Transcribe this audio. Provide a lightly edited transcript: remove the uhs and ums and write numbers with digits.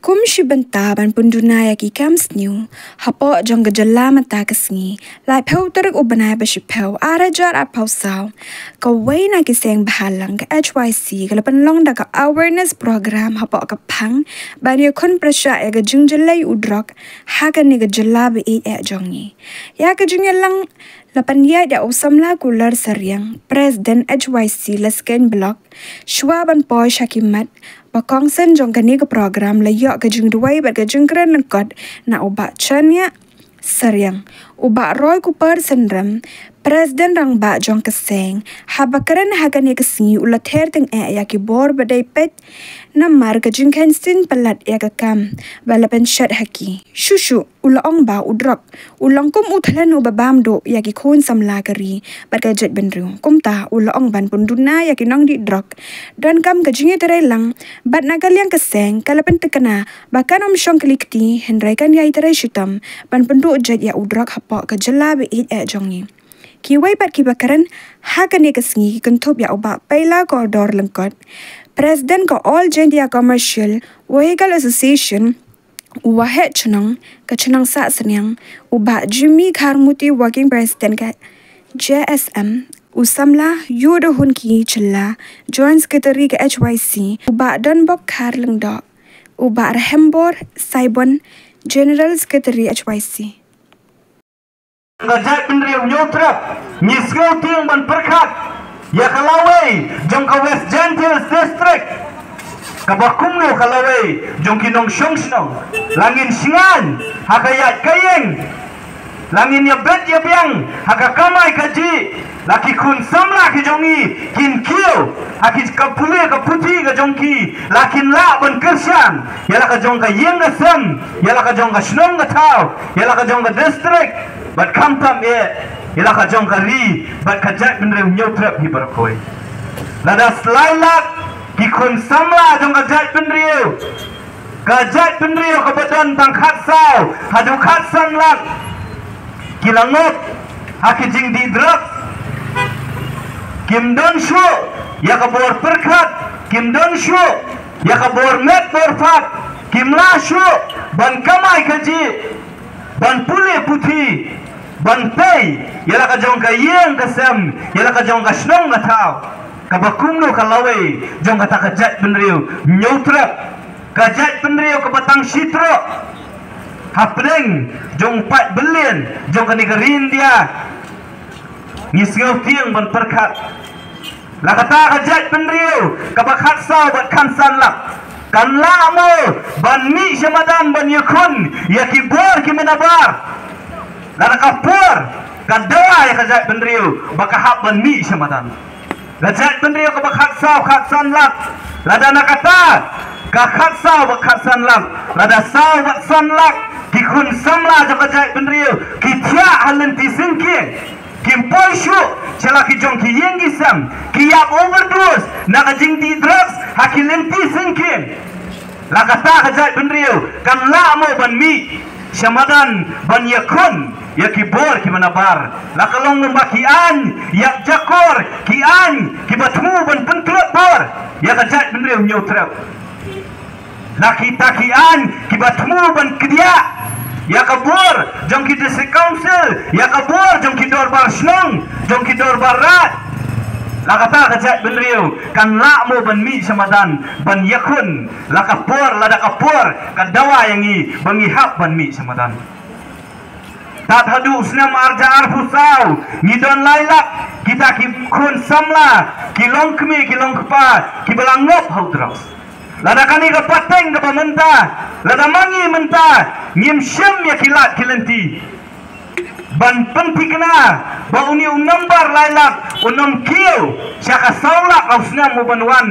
Kum shibanta ban punduna ya ki kams new hapo jong gejala mata kesngi lai pheu tarik ubanai ba shipeu ara jar a phau saw ka waina ki seng bahalang ka HYC ka lapan long da ka awareness program hapo ka phang ban ya kon prasha ya ga jingjalai udrok ha ka ni gejala ba e jongi ya ka jingyalang lapan ya da usamla kular saryang president HYC lasken block shwaban poy shakimat bakong sen jong kani ke program layak ke jeng duai bat ke jeng keren lengkot na ubak chanya saryang ubak roy kupar sendram presiden rang ba jong keseng haba keren hagani kesingi ula ther teng ya ki bor badai pet namar ke jeng kensin pelat ya ke kam balapan shat haki shushu ula ong ba udrok ulang kum uthalan ubabam do ya ki khon samla kari bat ke jet benru kumta ula ong ban punduna ya ki nong di drok dan kam ke jeng terai lang bat nagal yang keseng kalapan tekana bahkan om shong kelikti hendrai kan ya terai shutam ban pendu jet ya udrok hapa ke jela be jongi kiwai bat kibakaran hakane kesingi kentup ya oba paila koridor lengkot Presiden ko All India Commercial Vehicle Association wahet chenang ke chenang sa senyang uba Jimmy Kharmuti Working President ke JSM usamla yudo hunki chela Joint Secretary ke HYC uba Donbok Kharlengdo uba Rahembor Saibon General Secretary HYC Ngajak pendirian nyotrap nyisgau tiang ban perkat ya kalawai jong ka West Gentiles District kabakum no kalawai jong kinong syongsnong langin singan hakayat kayeng langin ya bet ya biang hakakamai kaji laki kun samla ki jongi kin kiyo haki kapule kaputi ka jongki lakin la ban kersan yala ka jong ka yeng ka sem yala ka jong ka snong ka tau yala ka jong ka district bat kampam yala ka jong ka ri bat kajak benre nyotrap hi barkoi lada slailak ki kun samla jong kajak benre ka badan tang khatsau hadu khatsan lak kilangop haki jing di drug kim don shu ya kabor perkat kim don shu ya kabor met borfat kim la shu ban kamai kaji ban pule puti ban pay yala ka jong ka yeng kasem yala ka jong ka snong ka tau kabakum no kalawe jong ka takajat benriu nyutrap kajat benriu ka batang sitro hapreng jong 4 billion jong ka nigerin dia ngisgau tiang ban perkat lakata kajat benriu kabakat saw bat kansan lak kan lamo ban mi syamadan ban yakun yakibor kimenabar lada kapur kan doa ya kajat benriu bakahap ban mi syamadan kajat benriu kabakat saw katsan lak lada nakata kakat saw bakatsan lak lada saw batsan lak kikun samla jong kajat benriu kitia halenti singking kim poishu celaki jong ki yengi sam ki yap overdose na kajing di drugs hakilenti singkin lakata kajat benriu kan lamo ban mi syamadan ban yakun yakibor ki manabar lakalong membakian yak jakor ki an ki batmu ban pentrut bor ya kajat benriu nyotrap laki takian ki batmu ban kedia ya kabur jong ki district council ya kabur jong ki dorbar snong jong ki dorbar rat lakata kajat benriu kan lakmo ban mi samadan ban yakun lakapur lada kapur kan dawa yangi bangi hap ban mi samadan tat hadu snam arja arfusau ngidon lailak kita ki kun samla ki longkmi ki longkpa ki belangop haudras lada kani ka pateng ka pamenta lada mangi menta ngim syam ya kilat kilenti ban penti kena ba uni number lailak unam kiyo syaka saulak ausna mo banwan